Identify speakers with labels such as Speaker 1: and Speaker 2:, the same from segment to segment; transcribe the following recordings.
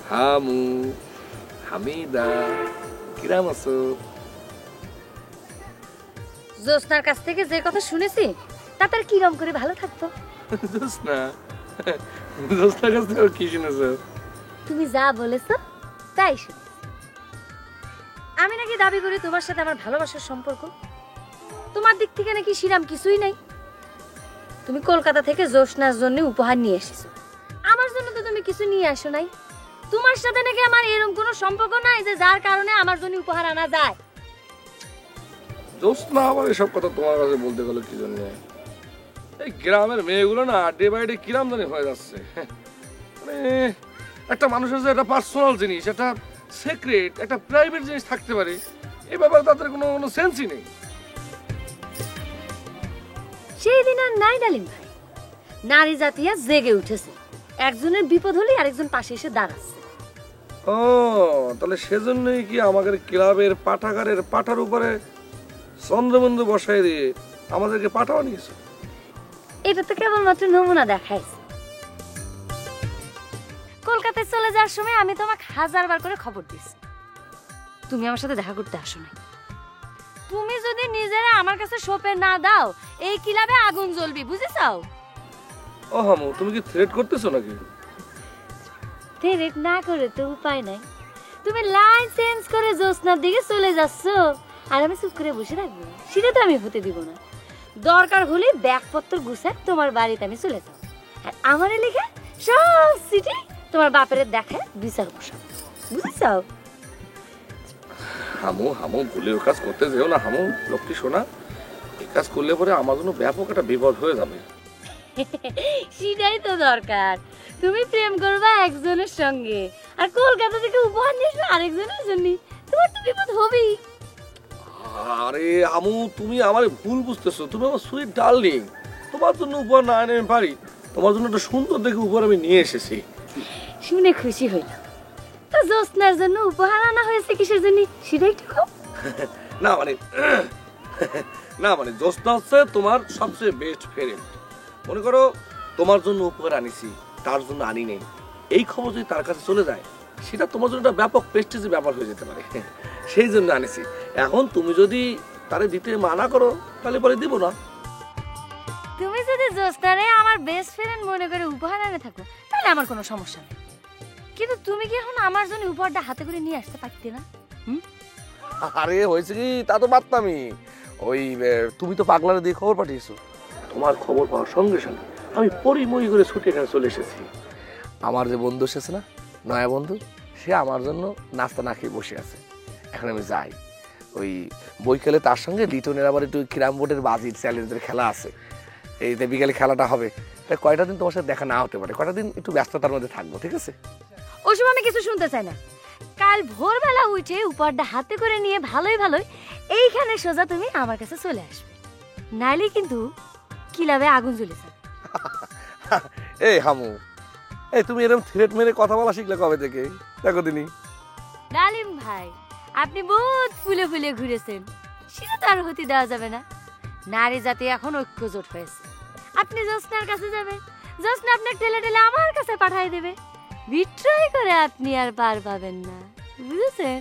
Speaker 1: হামু, হামিদা, কিরাম আছো?
Speaker 2: জোসনার কাছ থেকে যে কথা শুনেছি তাতে আর কিরম করে ভালো থাকতো।
Speaker 1: জোসনা, জোসনার কাছ থেকে কি শুনেছো?
Speaker 2: তুমি যা বলেছো তাই শুনে। আমি নাকি দাবি করি তোমার সাথে আমার ভালোবাসার সম্পর্ক, তোমার দিক থেকে নাকি শিরাম কিছুই নাই। তুমি কলকাতা থেকে জোসনার জন্য উপহার নিয়ে এসেছো, আমার জন্য তো তুমি কিছু নিয়ে আসো নাই। তোমার সাথে নাকি আমার এরকম কোনো সম্পর্ক নাই যে যার কারণে আমার জন্য উপহার আনা যায়।
Speaker 1: জোসনা আবার এসব কথা তোমার কাছে বলতে গেল কি জন্য? এই গ্রামের মেয়েগুলো না ডে বাই ডে কিরাম জানি হয়ে যাচ্ছে। মানে একটা মানুষের যে একটা পার্সোনাল জিনিস, একটা সিক্রেট, একটা প্রাইভেট জিনিস থাকতে পারে, এই ব্যাপারে তাদের কোনো কোনো সেন্সই নেই।
Speaker 2: সেই দিন আর নাই ডালিম ভাই, নারী জাতিয়া জেগে উঠেছে, একজনের বিপদ হলে আরেকজন পাশে এসে দাঁড়াচ্ছে।
Speaker 1: ও তাহলে সেজন্যই কি আমাদের ক্লাবের পাঠাগারের পাঠার উপরে চন্দ্রবিন্দু বসাই দিয়ে আমাদেরকে পাঠাও নিয়েছে?
Speaker 2: এটা তো কেবলমাত্র নমুনা দেখাইছে। কলকাতায় চলে যাওয়ার সময় আমি তোমাকে 1000 বার করে খবর দিয়েছি, তুমি আমার সাথে দেখা করতে আসো নাই। তুমি যদি নিজেরা আমার কাছে সোপে না দাও, এই ক্লাবে আগুন জ্বলবি, বুঝেছাও?
Speaker 1: ও হামু, তুমি কি থ্রেট করতেছো নাকি?
Speaker 2: থ্রেট না করে তো উপায় নাই। তুমি লাইন চেঞ্জ করে জোসনার দিকে চলে যাচ্ছ, আর আমি চুপ করে বসে থাকবো? সেটা তো আমি হতে দিব না। দরকার হলে ব্যাগপত্র গুছায় তোমার বাড়িতে আমি চলে যাবো, আর আমার লিখে সব সিটি তোমার বাপের দেখায় বিচার বসাবো, বুঝেছাও?
Speaker 1: হামু হামু, ভুলেও কাজ করতে যেও না হামু, লক্ষ্মী সোনা। এই কাজ করলে পরে আমার জন্য ব্যাপক একটা বিপদ হয়ে যাবে।
Speaker 2: সেটাই তো দরকার। তুমি প্রেম করবা একজনের সঙ্গে, আর কলকাতা থেকে উপহার নিয়ে আসবে আরেকজনের জন্য, তোমার তো বিপদ হবেই।
Speaker 1: আরে হামু, তুমি আমার ভুল বুঝতেছো। তুমি আমার সুইট ডার্লিং, তোমার জন্য উপহার না এনে পারি? তোমার জন্য একটা সুন্দর দেখে উপহার আমি নিয়ে এসেছি।
Speaker 2: শুনে খুশি হইলাম। তা জোসনার জন্য উপহার আনা হয়েছে কিসের জন্য সেটাই একটু কও।
Speaker 1: না মানে না মানে জোসনা হচ্ছে তোমার সবচেয়ে বেস্ট ফ্রেন্ড। মনে করো তোমার জন্য উপহার আনিছি, তার জন্য আনি নেই, এই খবর যদি তার কাছে চলে যায়, সেটা তোমার জন্য একটা ব্যাপক প্রেস্টিজের ব্যাপার হয়ে যেতে পারে। সেই জন্য আনিছি। এখন তুমি যদি তারে দিতে মানা করো তাহলে পরে দিব না।
Speaker 2: তুমি যদি জোসনারে আমার বেস্ট ফ্রেন্ড মনে করে উপহার আনে থাকো তাহলে আমার কোনো সমস্যা নেই, কিন্তু তুমি কি এখন আমার জন্য উপহারটা হাতে করে নিয়ে আসতে পারতে না?
Speaker 1: আরে হয়েছে কি, তা তো পারতামই। ওই তুমি তো পাগলারে দিয়ে খবর পাঠিয়েছো, তোমার খবর পাওয়ার সঙ্গে সঙ্গে আমি পরিমরি করে ছুটে এখানে চলে এসেছি। আমার যে বন্ধু এসেছে না, নয়া বন্ধু, সে আমার জন্য নাস্তা না খেয়ে বসে আছে। এখন আমি যাই, ওই বৈকালে তার সঙ্গে লিটনের আবার একটু ক্যারাম বোর্ডের বাজির চ্যালেঞ্জের খেলা আছে, এই বিকালে খেলাটা হবে। তাই কয়টা দিন তোমার সাথে দেখা না হতে পারে, কয়টা দিন একটু ব্যস্ততার মধ্যে থাকবো, ঠিক আছে?
Speaker 2: ওই সময় আমি কিছু শুনতে চাই না। কাল ভোরবেলা উঠে উপহারটা হাতে করে নিয়ে ভালোই ভালোই এইখানে সোজা তুমি আমার কাছে চলে আসবে, নাইলে কিন্তু ক্লাবে আগুন জ্বলে যাবে।
Speaker 1: এই হামু, এই তুমি এরকম থ্রেট মেরে কথা বলা শিখলে কবে থেকে? দেখো দিনই
Speaker 2: ডালিম ভাই, আপনি বহুত ফুলে ফুলে ঘুরেছেন, সেটা তো আর হতে দেওয়া যাবে না। নারী জাতি এখন ঐক্যজোট হয়েছে। আপনি জোসনার কাছে যাবেন, জোসনা আপনাকে ঠেলে ঠেলে আমার কাছে পাঠিয়ে দেবে। বিট্রয় করে আপনি আর পার পাবেন না, বুঝেছেন?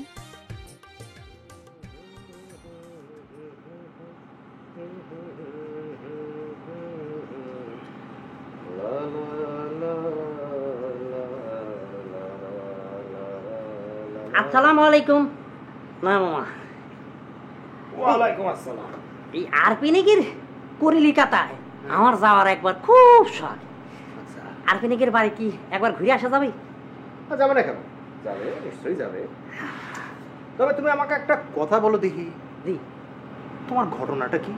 Speaker 3: আসসালামু আলাইকুম। না মামা,
Speaker 1: ওয়ালাইকুম আসসালাম।
Speaker 3: এই আরপিনিকের কলিকাতায় আমার যাওয়ার একবার খুব শখ। আরপিনিকের বাড়ি কি একবার ঘুরে আসা যাবে?
Speaker 4: যাবে না কেন? যাবে, নিশ্চয়ই যাবে। তবে তুমি আমাকে একটা কথা বলো দেখি।
Speaker 3: জি।
Speaker 4: তোমার ঘটনাটা কি?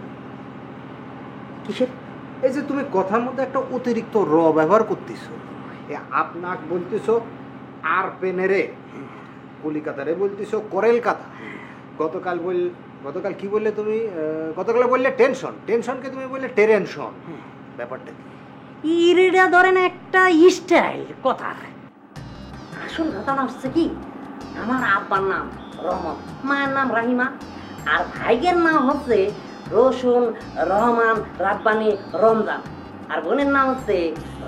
Speaker 3: কিসের?
Speaker 4: এই যে তুমি কথার মধ্যে একটা অতিরিক্ত র ব্যবহার করতেছো। আপনাক বলতেছো আর পেনেরে, কলিকাতারে বলতেছো করেলকাতা। গতকাল কি বললে তুমি? গতকাল বললে টেনশন, টেনশনকে তুমি বললে টেরেনশন। ব্যাপারটা কি?
Speaker 3: ইরেডা ধরেন একটা স্টাইল কথার। আসল ঘটনা হচ্ছে কি, আমার আব্বার নাম রহমান, মায়ের নাম রাহিমা, আর ভাইয়ের নাম হচ্ছে রসুন, রহমান, রাব্বানি, রমজান, আর বোনের নাম হচ্ছে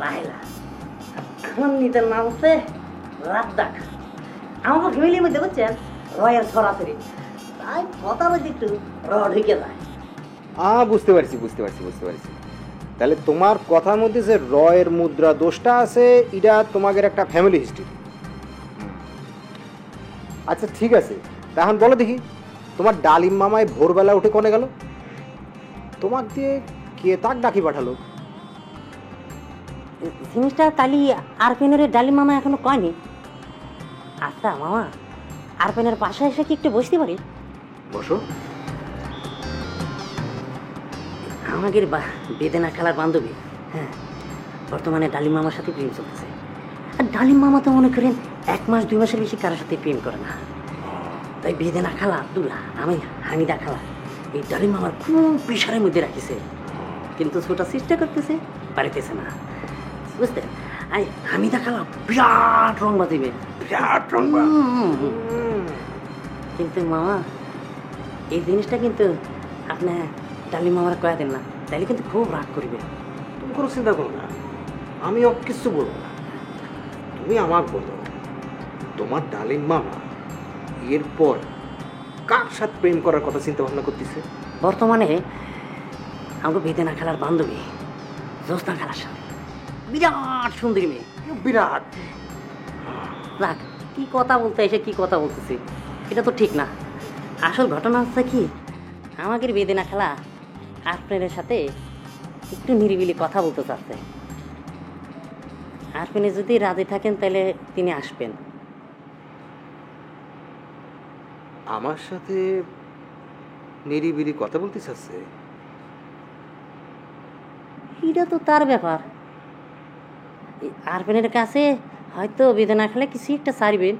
Speaker 3: রাহেলা। আমার নিজের নাম হচ্ছে রাদ্দাক। আমাদের ফ্যামিলির মধ্যে বুঝছেন রয়ের সরাসরি, তাই কথা বলতে একটু ঢুকে যায়।
Speaker 4: বুঝতে পারছি। তাহলে তোমার কথার মধ্যে যে রয়ের মুদ্রা দোষটা আছে, এটা তোমাদের একটা ফ্যামিলি হিস্ট্রি। আচ্ছা ঠিক আছে, এখন বলো দেখি, তোমার ডালিম মামায় ভোরবেলা উঠে কনে গেল? তোমার দিয়ে কে তাক ডাকি পাঠালো?
Speaker 3: জিনিসটা তালি আরপেনের ডালিম মামা এখনো কয়নি। আচ্ছা মামা, আরপেনের পাশে এসে কি একটু বসতে পারি?
Speaker 4: বসো।
Speaker 3: আমাদের বেদেনা খেলার বান্ধবী, হ্যাঁ, বর্তমানে ডালিম মামার সাথে প্রেম চলতেছে। আর ডালিম মামা তো মনে করেন 1 মাস 2 মাসের বেশি কারোর সাথে প্রেম করে না। তাই বেদেনা খালা দুলা আমি হামিদা খালা এই ডালিম মামার খুব প্রেশারের মধ্যে রাখিছে, কিন্তু ছোটা চেষ্টা করতেছে, পারিতেছে না, বুঝতেন? আই হামিদা খালা বিরাট রং বাজিবে, বিরাট রং। কিন্তু মামা এই জিনিসটা কিন্তু আপনি ডালিম মামার কয়া দেন না, তাইলে কিন্তু খুব রাগ করবে।
Speaker 4: তুমি কোনো চিন্তা করো না, আমি কিছু বলবো না। তুমি আমাকে বলো, তোমার ডালিম মামা এরপর কার সাথে প্রেম করার কথা চিন্তা ভাবনা করতেছে?
Speaker 3: বর্তমানে আমাকে বেদেনা খেলার বান্ধবী জোস্না খেলার সাথে, বিরাট সুন্দরী মেয়ে, বিরাট। রাগ কি কথা বলতে এসে কি কথা বলতেছি, এটা তো ঠিক না। আসল ঘটনা হচ্ছে কি, আমাদের বেদেনা খেলা আরফিনের সাথে একটু নিরিবিলি কথা বলতে চাচ্ছে। আরফিনে যদি রাজি থাকেন তাহলে তিনি আসবেন।
Speaker 4: আমার সাথে নিরিবিলি কথা বলতে চাচ্ছে?
Speaker 3: এটা তো তার ব্যাপার। আরফিনের কাছে হয়তো বেদনা খেলে কিছু একটা ছাড়বেন,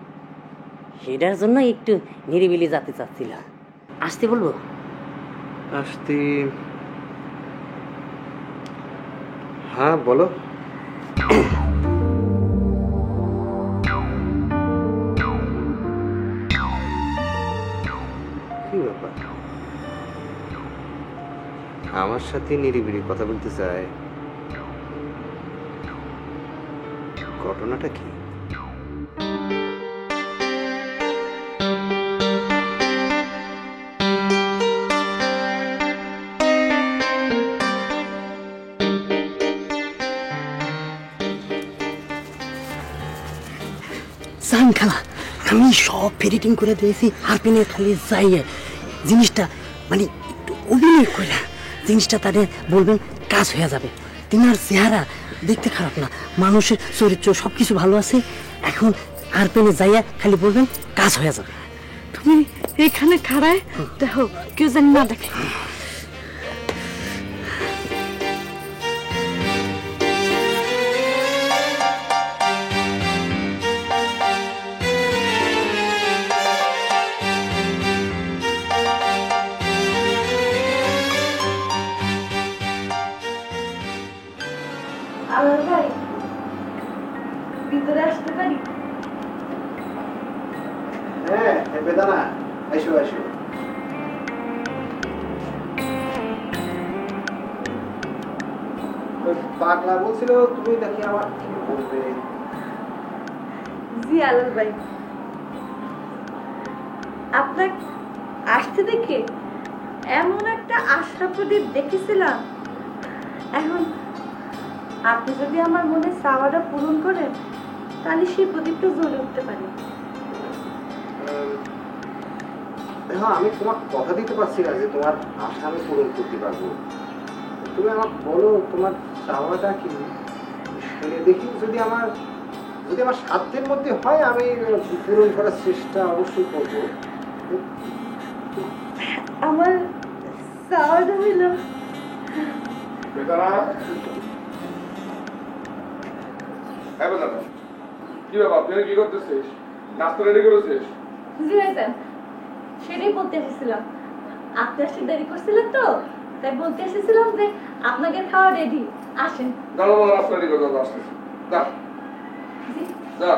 Speaker 3: সেটার জন্য একটু নিরিবিলি যেতে চাচ্ছিল। আসতে বলবো?
Speaker 4: আসতে? হ্যাঁ বলো। কি ব্যাপার, আমার সাথে নিরিবিলি কথা বলতে চায়? ঘটনাটা কি?
Speaker 3: সাইন খেলা আমি সব এডিটিং করে দিয়েছি। আরপিনের খালি যাইয়ে জিনিসটা মানে একটু অভিনয় করে জিনিসটা তাদের বলবেন, কাজ হয়ে যাবে। তিনার চেহারা দেখতে খারাপ না, মানুষের চরিত্র সব কিছু ভালো আছে। এখন আরপিনে যাইয়া খালি বলবেন, কাজ হয়ে যাবে।
Speaker 2: তুমি এখানে খাড়ায় দেখো, কেউ জানি না দেখে। ভাই ভিতরে আসতে পারি?
Speaker 4: হ্যাঁ বেদানা, আইসো আইসো। পাগলা বলছিল তুমি নাকি আমার কি বলবে?
Speaker 2: জি আলাল ভাই, আপনার আসতে দেখে এমন একটা আশা প্রদীপ দেখেছিলাম। এখন আপনি যদি আমার মনে চাওয়াটা পূরণ করেন, তাহলে সেই প্রদীপটা জ্বলে উঠতে পারে।
Speaker 4: দেখো, আমি তোমার কথা দিতে পারছি না যে তোমার আশা আমি পূরণ করতে পারবো। তুমি আমাকে বলো তোমার চাওয়াটা কি, শুনে দেখি। যদি আমার সাধ্যের মধ্যে হয় আমি পূরণ করার চেষ্টা অবশ্যই করবো।
Speaker 2: আমার চাওয়াটা হইল,
Speaker 1: কি ব্যাপার, তুই কি করতেছিস? নাস্তা রেডি করেছিস?
Speaker 2: জি ভাইজান, সেটাই বলতে এসেছিলাম। আপনি আসতে দেরি করছিলেন তো, তাই বলতে এসেছিলাম যে আপনাকে খাওয়া রেডি, আসেন।
Speaker 1: দাঁড়াবো, নাস্তা রেডি করে আসতেছি। যা যা,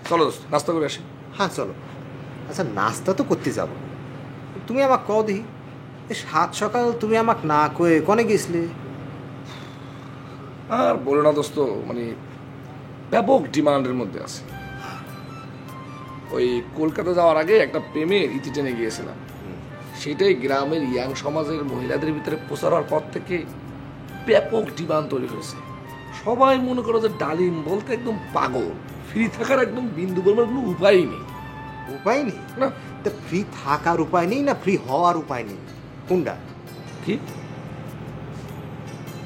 Speaker 1: চলো নাস্তা করে আসি।
Speaker 4: হ্যাঁ চলো। আচ্ছা নাস্তা তো করতে যাবো, তুমি আমাকে কও দিই, সাত সকাল তুমি আমাকে না কয়ে কনে গেছিলে?
Speaker 1: আর বলো না দোস্ত, মানে ব্যাপক ডিমান্ডের মধ্যে আছে। ওই কলকাতা যাওয়ার আগে একটা প্রেমের ইতি টেনে গিয়েছিলাম, সেটাই গ্রামের ইয়াং সমাজের মহিলাদের ভিতরে প্রচার হওয়ার পর থেকে ব্যাপক ডিমান্ড তৈরি হয়েছে। সবাই মনে করো যে ডালিম বলতে একদম পাগল, ফ্রি থাকার একদম বিন্দু বলবার কোনো উপায়ই নেই।
Speaker 4: উপায় নেই
Speaker 1: না
Speaker 4: তা ফ্রি থাকার উপায় নেই না ফ্রি হওয়ার উপায় নেই, কোনটা?
Speaker 1: কি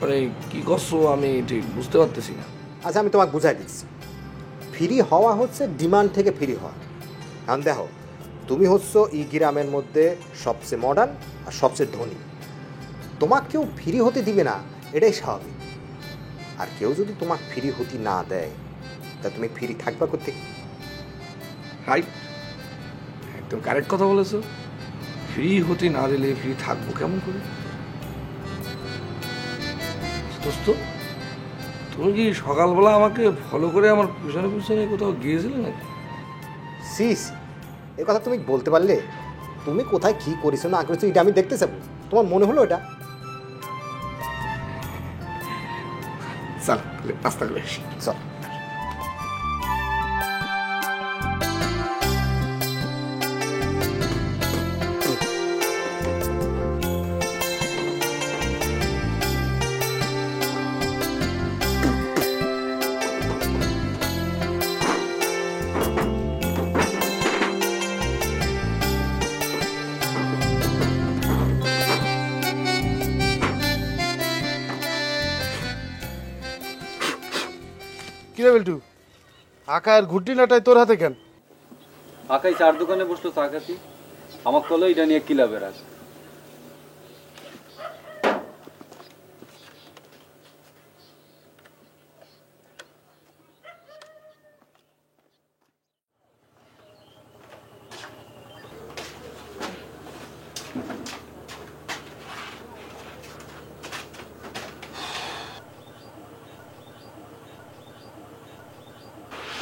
Speaker 1: মানে কি করছো আমি ঠিক বুঝতে পারতেছি না।
Speaker 4: আচ্ছা আমি তোমাকে বুঝাই দিচ্ছি। ফ্রি হওয়া হচ্ছে ডিমান্ড থেকে ফ্রি হওয়া। কারণ দেখো, তুমি হচ্ছ এই গ্রামের মধ্যে সবচেয়ে মডার্ন আর সবচেয়ে ধনী, তোমাকে কেউ ফ্রি হতে দিবে না, এটাই স্বাভাবিক। আর কেউ যদি তোমাকে ফ্রি হতে না দেয় তা তুমি ফ্রি থাকবা করতে।
Speaker 1: রাইট, একদম কারেক্ট কথা বলেছো। ফ্রি হতে না দিলে ফ্রি থাকবো কেমন করে? দোস্ত, তুমি কি সকালবেলা আমাকে ফলো করে আমার পিছনে পিছনে কোথাও গিয়েছিলে নাকি?
Speaker 4: সিস, এ কথা তুমি বলতে পারলে? তুমি কোথায় কি করেছো না করেছো এটা আমি দেখতে চাবো, তোমার মনে হলো এটা?
Speaker 1: চল নাস্তা করে আসি।
Speaker 4: চল।
Speaker 5: কিরে বেল্টু, আকার ঘুটি নাটাই তোর হাতে কেন?
Speaker 6: আকাই চার দোকানে বসলো চা খাতি, আমার কলো এটা নিয়ে কি লাভের আজ।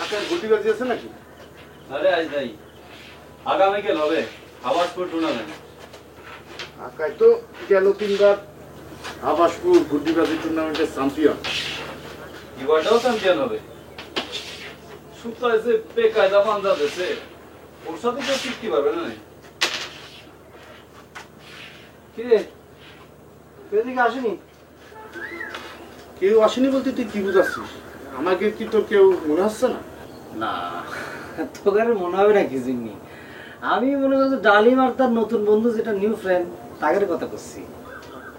Speaker 5: আকার ঘুটি বাজিয়েছে নাকি?
Speaker 6: আরে আজ নাই, আগামীকাল হবে আবাসপুর টুর্নামেন্ট।
Speaker 5: আকাই তো গেল 3 বার আবাসপুর ঘুটিবাজি টুর্নামেন্টের চ্যাম্পিয়ন।
Speaker 6: এবারটাও চ্যাম্পিয়ন হবে। সুতা এসে বেকায়দা পাঞ্জা দেশে, ওর সাথে কেউ টিকতে পারবে না। কিরে এদিকে আসেনি?
Speaker 5: কেউ আসেনি বলতে তুই কি বুঝাচ্ছিস? আমাকে কি তোর কেউ মনে হচ্ছে না?
Speaker 7: না, তোকে মনে হবে না কিছু নি। আমি মনে করছি ডালিম আর তার নতুন বন্ধু যেটা নিউ ফ্রেন্ড তাদের কথা করছি।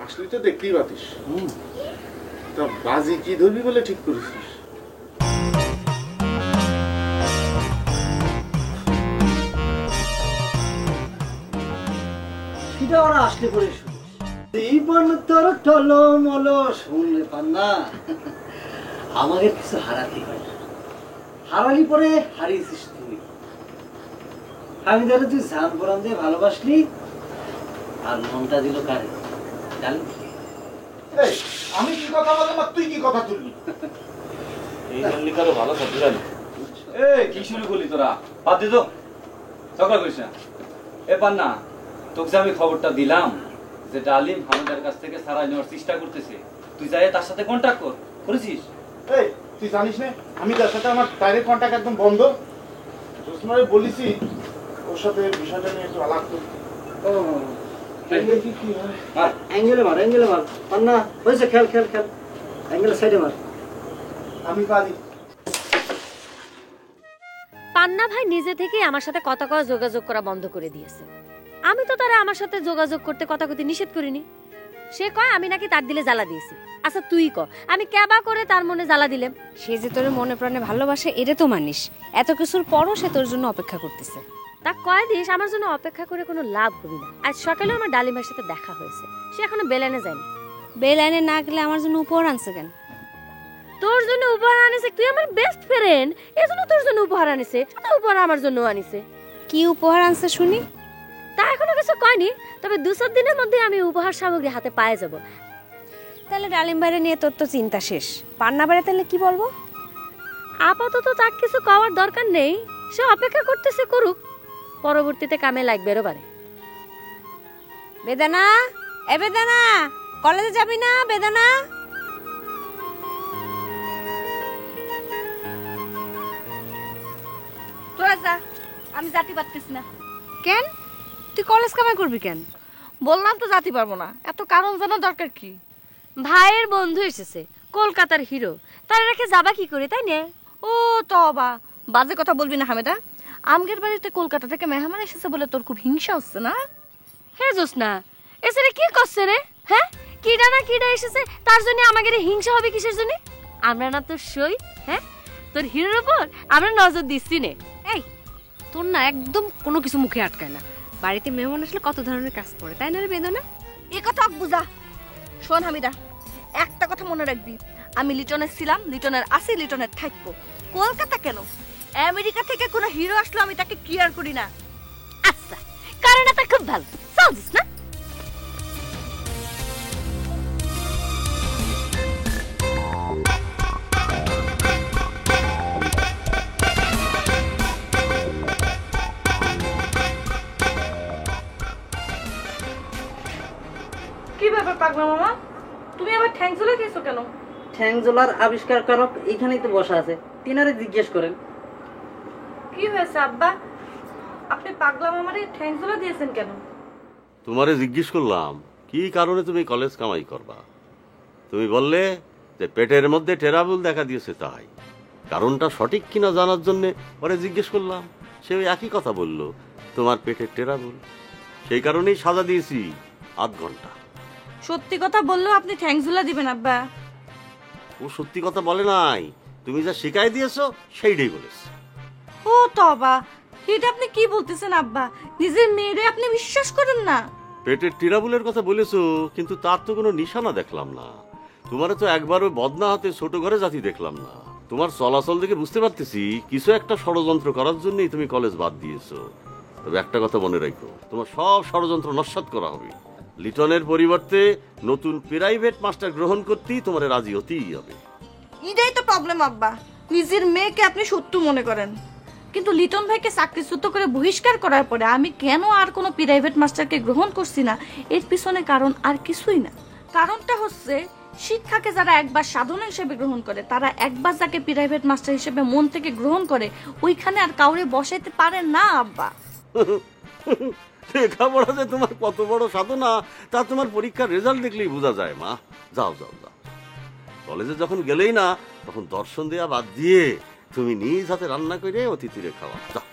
Speaker 5: আসলে তো দেখতেই পাতিস। তা বাজি কি ধরবি বলে ঠিক করেছিস?
Speaker 7: সেটা ওরা আসলে পরে শুনিস। জীবন তোর টলমল শুনলে পান না, আমাকে কিছু হারাতে হয় না। হারালি পরে হারিয়েছিস তুই। আমি ধরে তুই জান পরান দিয়ে ভালোবাসলি, আর মনটা দিল কারে ডালিম।
Speaker 5: এই, আমি কি কথা বললাম আর তুই কি কথা তুললি?
Speaker 6: এই মল্লিকারও ভালো কথা জানি। এই কি শুরু করলি তোরা? বাদ দে তো, ঝগড়া করিস না। এ পান্না, তোকে যে আমি খবরটা দিলাম যে ডালিম হামিদার কাছ থেকে সারাই নেওয়ার চেষ্টা করতেছে, তুই যাই তার সাথে কন্ট্যাক্ট করেছিস?
Speaker 5: এই, তুই জানিস না আমি তার সাথে আমার ডাইরেক্ট কন্ট্যাক্ট একদম বন্ধ। জোসনারে বলেছি ওর সাথে বিষয়টা নিয়ে একটু আলাপ করি। কি হয়?
Speaker 6: আর
Speaker 7: অ্যাঙ্গেলে মার পান্না, হয়েছে, খেল খেল খেল, অ্যাঙ্গেলে সাইডে মার।
Speaker 5: আমি পারি।
Speaker 2: পান্না ভাই নিজে থেকেই আমার সাথে কথা কওয়া যোগাযোগ করা বন্ধ করে দিয়েছে। আমি তো তারা আমার সাথে যোগাযোগ করতে কথা কইতে নিষেধ করিনি। সে কয় আমি নাকি তার দিলে জ্বালা দিয়েছি। আচ্ছা তুই ক, আমি কেবা করে তার মনে জ্বালা দিলাম?
Speaker 8: সে যে তোর মনে প্রাণে ভালোবাসে এটা তো মানিস, এত কিছুর পরও সে তোর জন্য অপেক্ষা করতেছে।
Speaker 2: তা কয় দিস আমার জন্য অপেক্ষা করে কোনো লাভ হবে না। আজ সকালেও আমার ডালিম ভাইয়ের সাথে দেখা হয়েছে, সে এখনো বেলানে যায়নি।
Speaker 8: বেলাইনে না গেলে আমার জন্য উপহার আনছে কেন?
Speaker 2: তোর জন্য উপহার আনিছে, তুই আমার বেস্ট ফ্রেন্ড, এজন্য তোর জন্য উপহার আনিছে। তা উপহার আমার জন্য আনিছে।
Speaker 8: কি উপহার আনছে শুনি?
Speaker 2: তা এখনো কিছু কয়নি, তবে 2-4 দিনের মধ্যে আমি উপহার সামগ্রী হাতে পায়ে যাব।
Speaker 8: তাহলে ডালিম বাইরে নিয়ে তোর তো চিন্তা শেষ। পান্না বাইরে তাহলে কি বলবো?
Speaker 2: আপাতত তার কিছু কওয়ার দরকার নেই, সে অপেক্ষা করতেছে, করুক, পরবর্তীতে কামে লাগবে পারে।
Speaker 8: বেদানা, এ বেদানা, কলেজে যাবি না বেদানা?
Speaker 2: যা, আমি জাতি পারতেছি না।
Speaker 8: কেন তুই কলেজ কামাই করবি কেন?
Speaker 2: বললাম তো জাতি পারবো না, এত কারণ জানার দরকার কি? ভাইয়ের বন্ধু এসেছে, কলকাতার হিরো, তার রেখে যাবা কি করে, তাই না? ও তবা, বাজে কথা বলবি না হামেদা। আমগের বাড়িতে কলকাতা থেকে মেহমান এসেছে বলে তোর খুব হিংসা হচ্ছে না? হে জোসনা, এসে কি করছে রে? হ্যাঁ, কিডা না কিডা এসেছে, তার জন্য আমাদের হিংসা হবে কিসের জন্য? আমরা না তোর সই, হ্যাঁ, তোর হিরোর উপর আমরা নজর দিচ্ছি নে।
Speaker 8: এই তোর না একদম কোনো কিছু মুখে আটকায় না। বাড়িতে মেহমান আসলে কত ধরনের কাজ পড়ে, তাই না রে বেদনা?
Speaker 2: এ কথা বুঝা। শোন হামিদা, একটা কথা মনে রাখবি, আমি লিটনের ছিলাম, লিটনের আসি, লিটনের থাকবো। কলকাতা কেন, আমেরিকা থেকে কোনো হিরো আসলো আমি তাকে কেয়ার করি না। আচ্ছা, কারণ এটা খুব ভালো, চলছিস না? কি ব্যাপার পাগলা মামা, তুমি আবার ঠ্যাং ঝুলে গেছো কেন?
Speaker 3: ঠ্যাংজোলার আবিষ্কারকারক এইখানেই তো বসা আছে, তিনারে জিজ্ঞেস করেন।
Speaker 2: কি হয়েছে আব্বা, আপনি পাগলা মামারে ঠ্যাং ঝুলে দিয়েছেন কেন?
Speaker 9: তোমারে জিজ্ঞেস করলাম কি কারণে তুমি কলেজ কামাই করবা। তুমি বললে যে পেটের মধ্যে টেরাবুল দেখা দিয়েছে, তাই কারণটা সঠিক কিনা জানার জন্য পরে জিজ্ঞেস করলাম। সে ওই একই কথা বলল, তোমার পেটের টেরাবুল, সেই কারণেই সাজা দিয়েছি 8 ঘন্টা।
Speaker 2: সত্যি কথা বললেও আপনি ঠ্যাং ঝুলা দিবেন আব্বা?
Speaker 9: ও সত্যি কথা বলে নাই, তুমি যা শিখাই দিয়েছো সেইটাই বলেছে।
Speaker 2: ও তবা, এটা আপনি কি বলতেছেন আব্বা? নিজের মেয়েরে আপনি বিশ্বাস করেন না?
Speaker 9: পেটের টিরাবুলের কথা বলেছো, কিন্তু তার তো কোনো নিশানা দেখলাম না। তোমারে তো একবারও বদনা হাতে ছোট ঘরে জাতি দেখলাম না। তোমার চলাচল দেখে বুঝতে পারতেছি কিছু একটা ষড়যন্ত্র করার জন্যই তুমি কলেজ বাদ দিয়েছো। তবে একটা কথা মনে রাখো, তোমার সব ষড়যন্ত্র নস্যাৎ করা হবে। লিটনের পরিবর্তে নতুন প্রাইভেট মাস্টার গ্রহণ করতেই তোমার রাজি হতেই হবে।
Speaker 2: এটাই তো প্রবলেম আব্বা, নিজের মেয়েকে আপনি শত্রু মনে করেন, কিন্তু লিটন ভাইকে চাকরিচ্যুত করে বহিষ্কার করার পরে আমি কেন আর কোনো প্রাইভেট মাস্টারকে গ্রহণ করছি না, এর পিছনে কারণ আর কিছুই না। কারণটা হচ্ছে শিক্ষাকে যারা একবার সাধনা হিসেবে গ্রহণ করে, তারা একবার যাকে প্রাইভেট মাস্টার হিসেবে মন থেকে গ্রহণ করে, ওইখানে আর কাউরে বসাইতে পারে না আব্বা।
Speaker 9: লেখাপড়া যে তোমার কত বড় সাধনা তা তোমার পরীক্ষার রেজাল্ট দেখলেই বোঝা যায়। মা যাও যাও যাও, কলেজে যখন গেলেই না তখন দর্শন দেয়া বাদ দিয়ে তুমি নিজ হাতে রান্না করে অতিথিরে খাওয়া। যাও।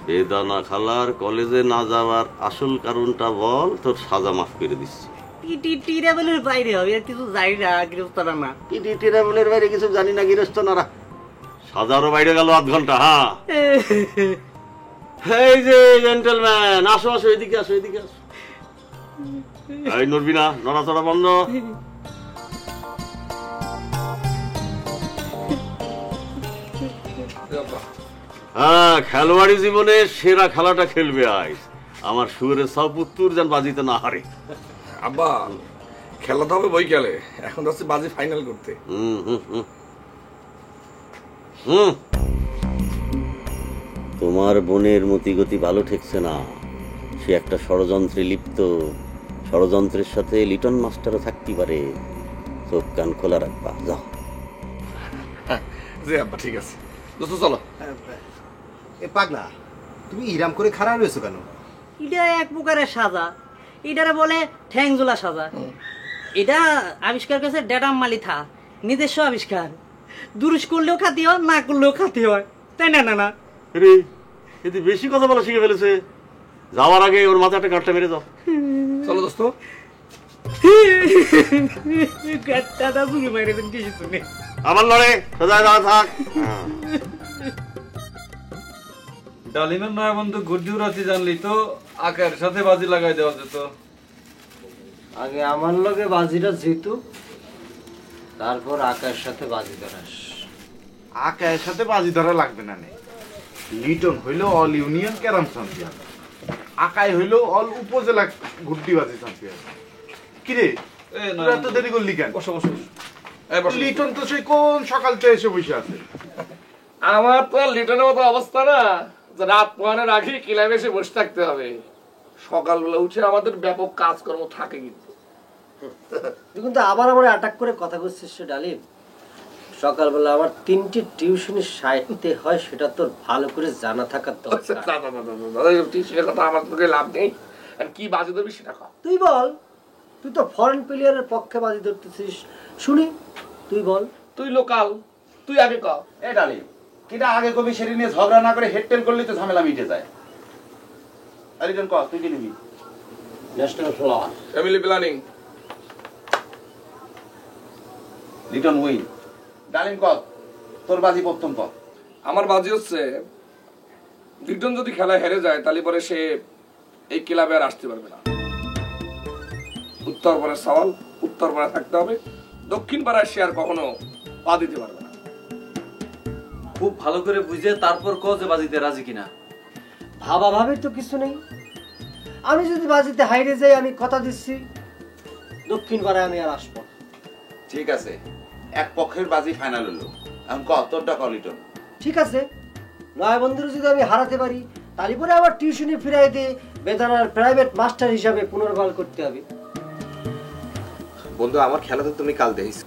Speaker 9: বেদানা খালার কলেজে না যাওয়ার আসল কারণটা বল, তোর সাজা মাফ করে দিচ্ছি।
Speaker 3: টিরাবেলের বাইরে হবে আর কিছু যাই না, গৃহস্থরা না।
Speaker 9: টিরাবুলের বাইরে কিছু জানি না, গৃহস্থ নারা। সাজারও বাইরে গেল 8 ঘন্টা। হ্যাঁ, এই যে জেন্টলম্যান, আসো আসো, এদিকে আসো, এদিকে আসো। এই নড়বি না, নড়াচড়া বন্ধ। হ্যাঁ, খেলোয়াড়ি জীবনে সেরা খেলাটা খেলবে আজ। আমার সুরের সাপুত্তুর যেন বাজিতে না হারে।
Speaker 1: আব্বা, খেলা তো হবে বই খেলে, এখন যাচ্ছে বাজি ফাইনাল করতে।
Speaker 9: তোমার বোনের মতিগতি ভালো ঠেকছে না, সে একটা ষড়যন্ত্রে লিপ্ত। ষড়যন্ত্রের সাথে লিটন মাস্টারও থাকতে পারে, চোখ কান খোলা রাখবা। যাও।
Speaker 1: জি আব্বা, ঠিক আছে। দোস্ত চলো।
Speaker 4: এ পাগলা, তুমি ইরাম করে খারাপ রয়েছো কেন?
Speaker 3: এটা এক প্রকারের সাজা, এটারে বলে ঠ্যাংজোলা সাজা। এটা আবিষ্কার করেছে ড্যাডাম মালিথা, নিজস্ব আবিষ্কার। দুরুস করলেও খাতি হয়, না করলেও খাতি হয়, তাই না? না না
Speaker 9: রে, এতে বেশি কথা বলা শিখে ফেলেছে। যাওয়ার আগে ওর মাথায় একটা গাঁটটা মেরে দাও।
Speaker 1: চলো দোস্ত।
Speaker 3: গাঁটটা শুরু মেরে দেন কিছু শুনে।
Speaker 9: আমার লড়ে সোজায় দাঁড়া থাক।
Speaker 6: ডালিমের নয় বন্ধু গুড্ডু রাতি জানলি তো আকার সাথে বাজি লাগাই দেওয়া যেত।
Speaker 7: আগে আমার লগে বাজিটা জিতু, তারপর আকার সাথে বাজি ধরাস।
Speaker 5: আকায়ের সাথে বাজি ধরা লাগবে না। লিটন হইল অল ইউনিয়ন ক্যারাম চ্যাম্পিয়ন, আকাই হইল অল উপজেলা গুড্ডিবাজি চ্যাম্পিয়ন। কিরে, তোরা এত দেরি করলি কেন?
Speaker 1: বসো বসো।
Speaker 5: লিটন তো সেই কোন সকাল থেকে এসে বসে আছে।
Speaker 1: আমার তো লিটনের মতো অবস্থা না যে রাত পোহানোর আগে ক্লাবে এসে বসে থাকতে হবে। সকালবেলা উঠে আমাদের ব্যাপক কাজকর্ম থাকে। কিন্তু
Speaker 7: তুই কিন্তু আবার আবার অ্যাটাক করে কথা বলছিস ডালিম। সকালবেলা আমার 3টি টিউশনি সাইতে হয়, সেটা তোর ভালো করে জানা থাকার দরকার।
Speaker 1: টিউশনের কথা আমার তোকে লাভ নেই। আর কি বাজে দেবি সেটা কর।
Speaker 7: তুই বল, তুই তো ফরেন প্লেয়ারের পক্ষে বাজি ধরতেছিস, শুনি তুই বল।
Speaker 1: তুই লোকাল, তুই আগে কর।
Speaker 5: এ ডালিম, কিটা আগে কবি সেটি নিয়ে ঝগড়া না করে হেডটেল করলে তো ঝামেলা মিটে যায়। আরিজন ক, তুই কি নিবি?
Speaker 7: National flower.
Speaker 1: Family planning.
Speaker 5: Liton win. ডালিম ক, তোর বাজি প্রথম ক।
Speaker 1: আমার বাজি হচ্ছে লিটন যদি খেলায় হেরে যায় তাহলে পরে সে এই ক্লাবে আর আসতে পারবে না। উত্তর পাড়ার সওয়াল উত্তর পাড়া থাকতে হবে, দক্ষিণ পাড়ায় সে আর কখনো পা দিতে পারবে না।
Speaker 6: খুব ভালো করে বুঝে তারপর কও যে বাজিতে রাজি কিনা।
Speaker 7: ভাবা ভাবির তো কিছু নেই। আমি যদি বাজিতে হাইরে যাই, আমি কথা দিচ্ছি দক্ষিণ পাড়ায় আমি আর আসবো না।
Speaker 5: ঠিক আছে, এক পক্ষের বাজি ফাইনাল হলো। এখন ক, তোরটা ক লিটন।
Speaker 7: ঠিক আছে, নয় বন্ধুর যদি আমি হারাতে পারি তাহলে পরে আবার টিউশনি ফিরাই দিয়ে বেদানার প্রাইভেট মাস্টার হিসাবে পুনর্বল করতে হবে।
Speaker 4: বন্ধু, আমার খেলা তো তুমি কাল দেখিস।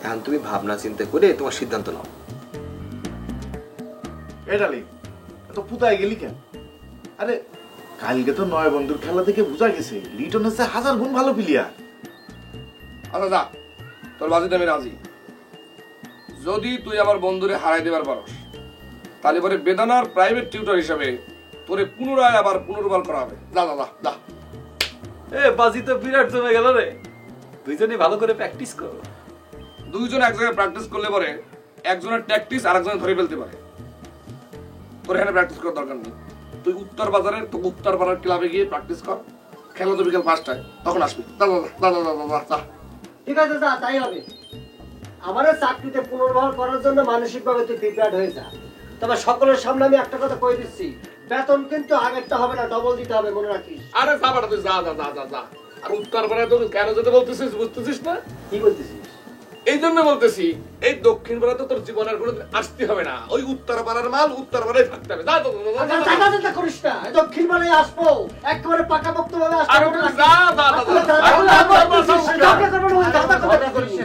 Speaker 4: এখন তুমি ভাবনা চিন্তা করে তোমার সিদ্ধান্ত নাও।
Speaker 5: এ ডালিম, এত পুতায় গেলি কেন? আরে কালকে তো নয় বন্ধুর খেলা থেকে বোঝা গেছে লিটন হচ্ছে 1000 গুণ ভালো প্লেয়ার।
Speaker 1: আচ্ছা যা, তোর বাজিতে আমি রাজি। যদি তুই আমার বন্ধুরে হারাই দেবার পারস তাহলে পরে বেদানার প্রাইভেট টিউটর হিসাবে তোরে পুনরায় আবার পুনর্বল করা হবে। যা যা যা যা।
Speaker 6: এ বাজি তো বিরাট জমে গেল রে। দুইজনই ভালো করে প্র্যাকটিস করো।
Speaker 1: দুইজন এক জায়গায় প্র্যাকটিস করলে পরে একজনের ট্যাকটিস আর একজনের ধরে ফেলতে পারে। তোর এখানে প্র্যাকটিস করার দরকার নেই। তুই উত্তর বাজারের তো উত্তর পাড়ার ক্লাবে গিয়ে প্র্যাকটিস কর। খেলা তো বিকেল 5টায়, তখন আসবি। যা যা যা যা যা যা।
Speaker 7: ঠিক আছে, যা, তাই হবে। আমার চাকরিতে পুনর্বহাল করার জন্য মানসিকভাবে তুই প্রিপেয়ার্ড হয়ে যা। তবে সকলের সামনে আমি একটা কথা কই দিচ্ছি, বেতন কিন্তু আগেরটা হবে না, ডবল দিতে হবে, মনে রাখিস।
Speaker 1: আরে যা বাড়া, তুই যা যা যা যা যা। আর উত্তর পাড়ায় তো কেন যেতে বলতেছিস বুঝতেছিস না?
Speaker 7: কি বলতেছিস?
Speaker 1: এই জন্য বলতেছি, এই দক্ষিণ পাড়া তো তোর জীবনের কোনোদিন আসতে হবে না। ওই উত্তর পাড়ার মাল উত্তর পাড়ায় থাকতে হবে। যা যা যা যা যা।
Speaker 7: চিন্তা করিস না, দক্ষিণ পাড়ায় আসবো, একেবারে পাকাপোক্ত ভাবে আসবো।
Speaker 1: আরে তুই যা যা যা যা।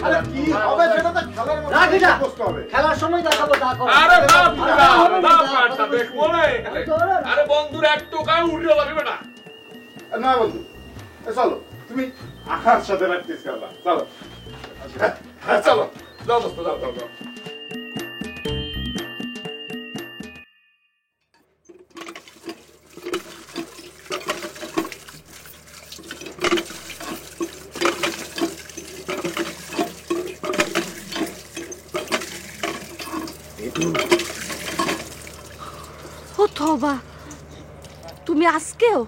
Speaker 5: আরে কি হবে সেটা তো খেলার মধ্যে বুঝতে হবে।
Speaker 7: খেলার সময় দেখাবো, যা করো।
Speaker 1: আরে যা তুই যা, যা পাড়টা দেখ বলে। আরে বন্ধুর এক টোকায় উড়ে যাবে না।
Speaker 5: না বন্ধু, চলো তুমি আখার সাথে প্র্যাকটিস করবা। চলো
Speaker 1: হ্যাঁ চলো, যাও দোস্ত, যাও যাও যাও।
Speaker 2: ও তবা, তুমি আজকেও?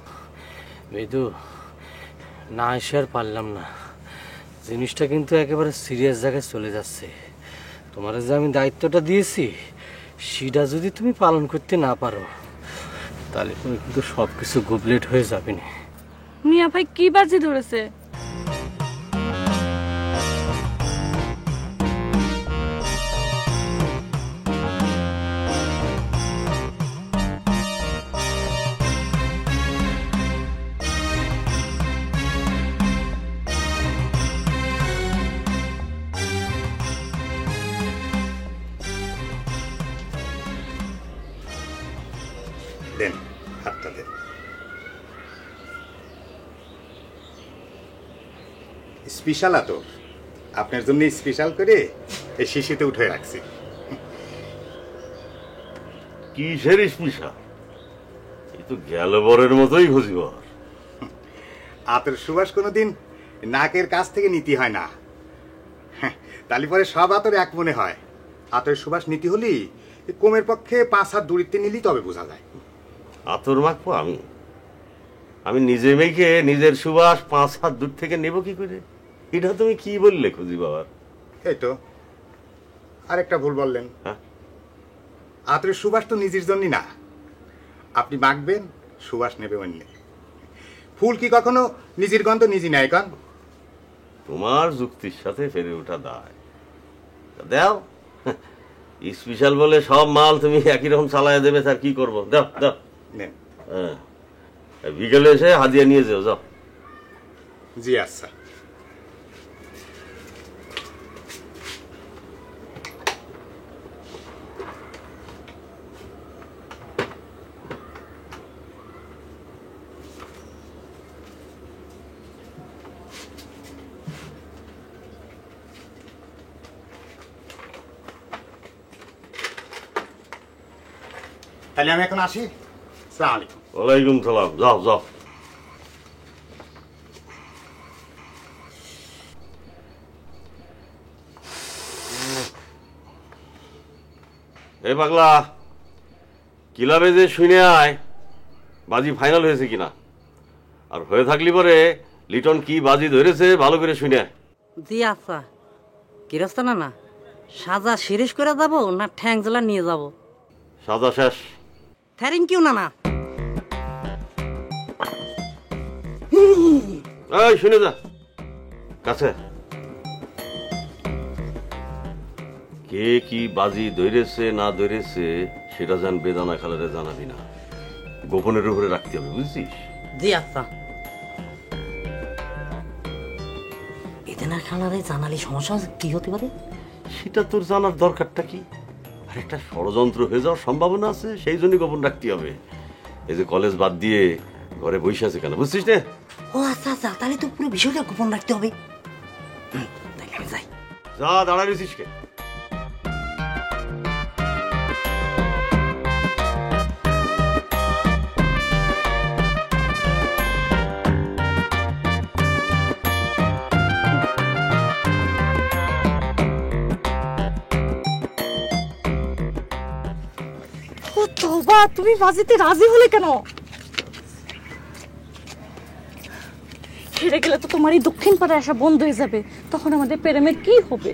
Speaker 10: মৃদু, না এসে আর পারলাম না। জিনিসটা কিন্তু একেবারে সিরিয়াস জায়গায় চলে যাচ্ছে। তোমার যে আমি দায়িত্বটা দিয়েছি সেটা যদি তুমি পালন করতে না পারো তাহলে তুমি কিন্তু সব কিছু গুবলেট হয়ে যাবে না।
Speaker 11: মিয়া ভাই কি বাজি ধরেছে?
Speaker 5: দেন হাতটা দেন।
Speaker 12: স্পেশাল আতর আপনার জন্য স্পেশাল করে এই শিশিতে উঠে রাখছি।
Speaker 9: কিসের স্পেশাল? এই তো গেল বরের মতোই খুঁজিবর।
Speaker 12: আতর সুবাস কোনোদিন নাকের কাছ থেকে নীতি হয় না। তালি পরে সব আতর এক মনে হয়। আতরের সুবাস নীতি হলি কমের পক্ষে 5 হাত দূরত্বে নিলি তবে বোঝা যায়।
Speaker 9: আতর মাখবো আমি? আমি নিজে মেখে নিজের সুবাস 5 হাত দূর থেকে নেব কি করে? এটা তুমি কি বললে খুঁজি বাবার?
Speaker 12: এই তো আরেকটা ভুল বললেন।
Speaker 9: হ্যাঁ,
Speaker 12: আতরের সুবাস তো নিজের জন্যই না, আপনি মাখবেন সুবাস নেবে অন্য। ফুল কি কখনো নিজের গন্ধ নিজে নেয় কন?
Speaker 9: তোমার যুক্তির সাথে ফেরে ওঠা দায়। দাও, স্পেশাল বলে সব মাল তুমি একই রকম চালায় দেবে, তার কি করবো? দাও দাও। হ্যাঁ, বিকেলে এসে হাদিয়া নিয়ে যাও। যাও।
Speaker 12: জি আচ্ছা। তাহলে আমি এখন আসি। আসসালামু আলাইকুম।
Speaker 9: ওয়ালাইকুম সালাম। যাও যাও। এই পাগলা, ক্লাবে যে শুনে আয় বাজি ফাইনাল হয়েছে কিনা, আর হয়ে থাকলি পরে লিটন কি বাজি ধরেছে ভালো করে শুনে আয়।
Speaker 3: জি আচ্ছা। কিরস্তা না না সাজা শেষ করে যাব না ঠ্যাং জেলা নিয়ে যাব?
Speaker 9: সাজা শেষ।
Speaker 3: থ্যাংক ইউ না না।
Speaker 9: এই শুনে যা কাছে, কে কি বাজি ধরেছে না ধরেছে সেটা যেন বেদানা খালারে জানাবি না, গোপনের উপরে রাখতে হবে, বুঝছিস?
Speaker 3: জি আচ্ছা। বেদানা খালারে জানালে সমস্যা কি হতে পারে?
Speaker 9: সেটা তোর জানার দরকারটা কি? আর একটা ষড়যন্ত্র হয়ে যাওয়ার সম্ভাবনা আছে, সেই জন্য গোপন রাখতে হবে। এই যে কলেজ বাদ দিয়ে ঘরে বসে আছে কেন, বুঝছিস না?
Speaker 3: ও আচ্ছা আচ্ছা, তাহলে তো পুরো বিষয়টা গোপন রাখতে হবে। তাহলে আমি যাই।
Speaker 9: যা, দাঁড়ায় রয়েছিস কে?
Speaker 11: ও তওবা, তুমি বাজিতে রাজি হলে কেন? হেরে গেলে তো তোমার এই দক্ষিণ পাড়ায় আসা বন্ধ হয়ে যাবে, তখন আমাদের প্রেমের কি হবে?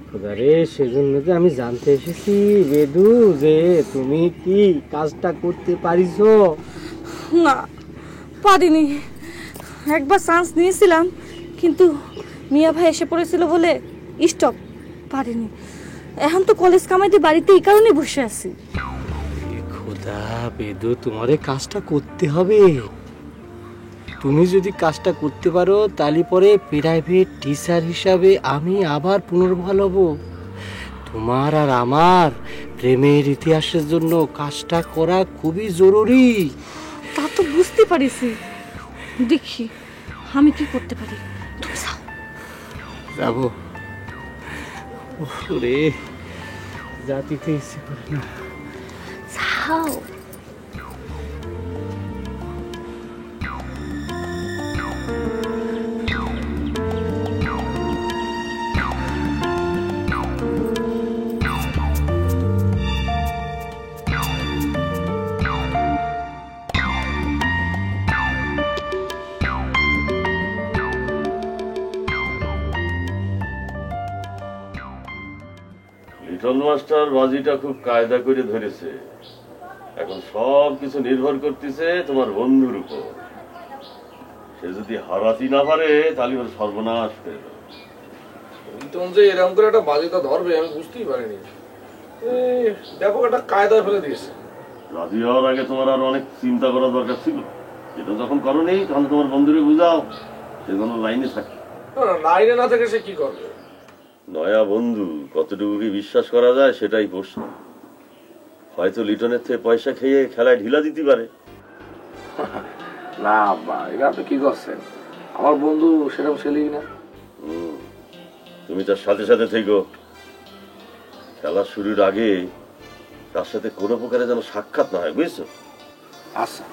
Speaker 10: খোদারে, সেজন্য যে আমি জানতে এসেছি বেদু যে তুমি কি কাজটা করতে পারিছো।
Speaker 11: না, পারিনি। একবার চান্স নিয়েছিলাম, কিন্তু মিয়া ভাই এসে পড়েছিল বলে স্টপ, পারিনি। এখন তো কলেজ কামাইতে বাড়িতে এই কারণে বসে আছি।
Speaker 10: খোদা বেদু, তোমারে কাজটা করতে হবে। তুমি যদি কাজটা করতে পারো তাহলে পরে প্রাইভেট টিচার হিসাবে আমি আবার পুনর্বহাল হব। তোমার আর আমার প্রেমের ইতিহাসের জন্য কাজটা করা খুবই জরুরি।
Speaker 11: তা তো বুঝতে পারিছি, দেখি আমি কি করতে পারি। তুমি যাও।
Speaker 10: যাবো? ওরে, জাতিতে ইচ্ছে করে না।
Speaker 11: যাও।
Speaker 9: লিটন মাস্টার বাজিটা খুব কায়দা করে ধরেছে। এখন সব কিছু নির্ভর করতেছে তোমার বন্ধুর উপর। সে যদি হারাতে না পারে তাহলে ওর সর্বনাশ করে দেবে।
Speaker 1: লিটন যে এরকম করে একটা বাজিটা ধরবে আমি বুঝতেই পারিনি। ব্যাপক একটা কায়দায় ফেলে দিয়েছে।
Speaker 9: রাজি হওয়ার আগে তোমার আরো অনেক চিন্তা করার দরকার ছিল। এটা যখন করো নেই তখন তোমার বন্ধুরে বুঝাও, সে কোনো লাইনে থাকে।
Speaker 1: লাইনে না থেকে সে কি করবে?
Speaker 9: নয়া বন্ধু কতটুকু কি বিশ্বাস করা যায় সেটাই প্রশ্ন। হয়তো লিটনের থেকে পয়সা খেয়ে খেলায় ঢিলা দিতে পারে।
Speaker 1: না আব্বা, এটা আপনি কি করছেন? আমার বন্ধু সেরকম ছেলেই না।
Speaker 9: তুমি তার সাথে সাথে থেকো। খেলা শুরুর আগে তার সাথে কোনো প্রকারে যেন সাক্ষাৎ না হয়, বুঝছো?
Speaker 1: আচ্ছা,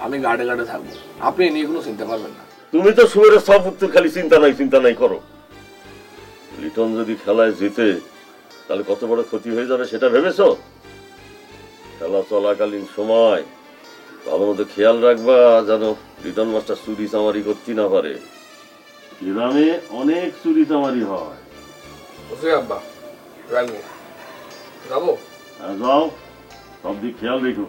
Speaker 1: আমি গাড়ে গাড়ে থাকবো, আপনি নিয়ে কোনো চিন্তা করবেন না।
Speaker 9: তুমি তো সুরের সব উত্তর খালি চিন্তা নাই করো। লিটন যদি খেলায় জিতে তাহলে কত বড় ক্ষতি হয়ে যাবে সেটা ভেবেছো? খেলা চলাকালীন সময় ভালো মতো খেয়াল রাখবা যেন লিটন মাস্টার চুরি চামারি করতে না পারে। গ্রামে অনেক চুরি চামারি হয়।
Speaker 1: আব্বা রাখবো, যাবো।
Speaker 9: হ্যাঁ যাও, সব দিক খেয়াল রেখো।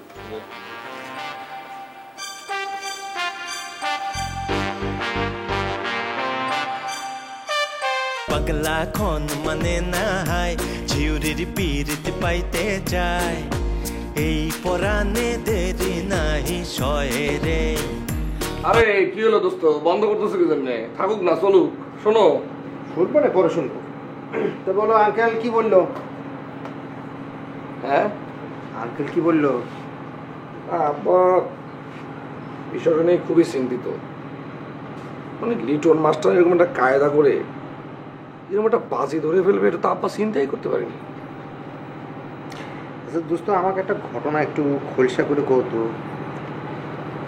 Speaker 13: পাগলা খন মানে নাই ঝিউরির পীড়িত পাইতে চায়, এই পরাণে দেরি নাই সয়ে রে।
Speaker 1: আরে কি হলো দোস্ত, বন্ধ করতেছো কি জন্য? থাকুক না, চলুক। শোনো,
Speaker 4: শুনবো না পরে শুনবো। তো বলো আঙ্কেল কি বললো?
Speaker 1: হ্যাঁ
Speaker 4: আঙ্কেল কি বললো?
Speaker 1: আব্বা বিষয়টা নিয়ে খুবই চিন্তিত। মানে লিটন মাস্টার এরকম একটা কায়দা করে এরকম একটা বাজি ধরে ফেলবে, এটা তো আব্বা চিন্তাই করতে পারিনি।
Speaker 4: আচ্ছা দোস্ত, আমাকে একটা ঘটনা একটু খোলসা করে কত,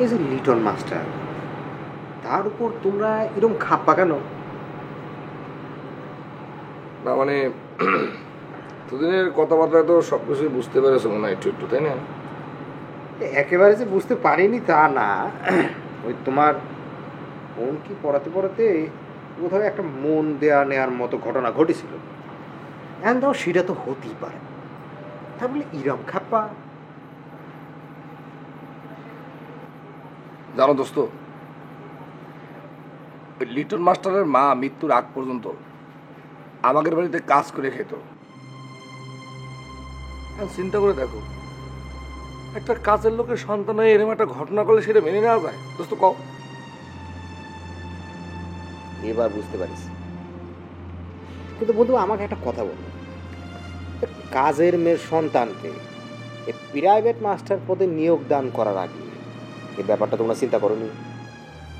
Speaker 4: এই যে লিটন মাস্টার, তার উপর তোমরা এরকম খাপ্পা কেন?
Speaker 1: না মানে দুদিনের কথাবার্তায় তো সব কিছুই বুঝতে পেরেছো মনে হয় একটু একটু, তাই না?
Speaker 4: একেবারে যে বুঝতে পারিনি তা না, ওই তোমার মন কি পড়াতে পড়াতে কোথাও একটা মন দেয়া নেয়ার মতো ঘটনা ঘটেছিল। এখন দাও সেটা তো হতেই পারে, তা বলে ইরম খাপ্পা।
Speaker 1: জানো দোস্ত, ওই লিটন মাস্টারের মা মৃত্যুর আগ পর্যন্ত আমাদের বাড়িতে কাজ করে খেত। চিন্তা করে দেখো, একটা কাজের লোকের সন্তান হয়ে এরকম একটা ঘটনা করলে সেটা মেনে নেওয়া যায় দোস্ত? কও।
Speaker 4: এবার বুঝতে পারিস। কিন্তু বন্ধু আমাকে একটা কথা বলো, কাজের মেয়ের সন্তানকে প্রাইভেট মাস্টার পদে নিয়োগ দান করার আগে এই ব্যাপারটা তোমরা চিন্তা করোনি?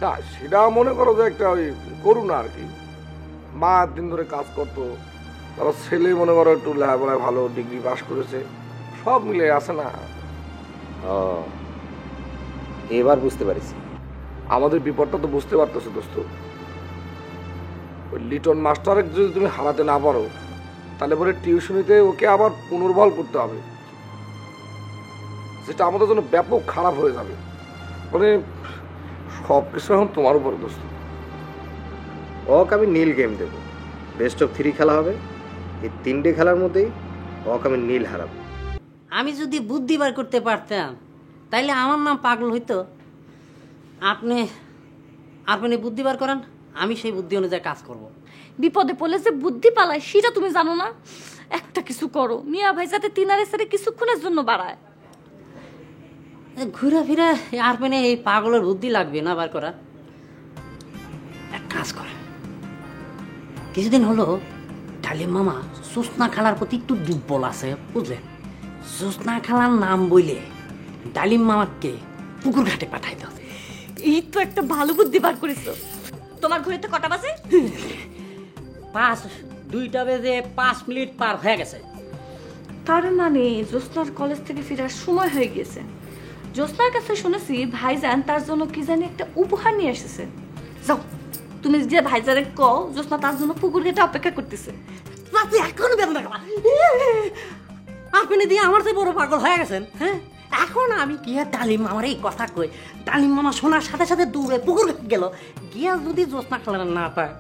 Speaker 1: না, সেটা মনে করো যে একটা ওই করুণা আর কি। মা দিন ধরে কাজ করতো, তারপর ছেলে মনে করো একটু লেখাপড়ায় ভালো, ডিগ্রি পাস করেছে, সব মিলে আছে না।
Speaker 4: ও, এবার বুঝতে পারছি।
Speaker 1: আমাদের বিপদটা তো বুঝতে পারতেছো দোস্ত। ওই লিটন মাস্টারের যদি তুমি হারাতে না পারো, তাহলে পরে টিউশনিতে ওকে আবার পুনর্বল করতে হবে, যেটা আমাদের জন্য ব্যাপক খারাপ হয়ে যাবে। মানে সব কিছু এখন তোমার উপর দোস্ত।
Speaker 4: ওকে আমি নীল গেম দেবো, বেস্ট অফ 3 খেলা হবে। এই 3টে খেলার মধ্যেই ওকে আমি নীল হারাবো।
Speaker 3: আমি যদি বুদ্ধি বার করতে পারতাম তাইলে আমার নাম পাগল হইতো। আপনি বুদ্ধি বার করেন, আমি সেই বুদ্ধি অনুযায়ী কাজ করব।
Speaker 11: বিপদে পড়লে যে বুদ্ধি পালায় সেটা তুমি জানো না? একটা কিছু করো, মিয়া ভাই যাতে তিনারে সাথে কিছুক্ষণের জন্য বাড়ায়।
Speaker 3: ঘুরা ফিরা আর মানে এই পাগলের বুদ্ধি লাগবে না বার করা। এক কাজ করে, কিছুদিন হলো ডালিম মামা জ্যোৎস্না খালার প্রতি একটু দুর্বল আছে, বুঝলেন? জ্যোৎস্না খালার নাম বইলে ডালিম মামাকে পুকুর ঘাটে পাঠাই দাও।
Speaker 11: এই তো একটা ভালো বুদ্ধি বার করেছো। তোমার ঘড়িতে কটা বাজে?
Speaker 3: 2টা বেজে 5 মিনিট পার হয়ে গেছে।
Speaker 11: তার মানে জ্যোৎস্নার কলেজ থেকে ফেরার সময় হয়ে গিয়েছে। জ্যোৎস্নার কাছে শুনেছি ভাইজান তার জন্য কি জানি একটা উপহার নিয়ে এসেছে। যাও তুমি যে ভাইজারে কও জ্যোৎস্না তার জন্য পুকুর ঘাটে অপেক্ষা করতেছে।
Speaker 3: এখনো বেদনা গেল আপনি দিয়ে আমার তো বড় পাগল হয়ে গেছেন। হ্যাঁ, এখন আমি কি ডালিম মামার এই কথা কই, ডালিম মামা শোনার সাথে সাথে দৌড়ে পুকুর গেল। গিয়া যদি জ্যোৎস্না খেলার না পায়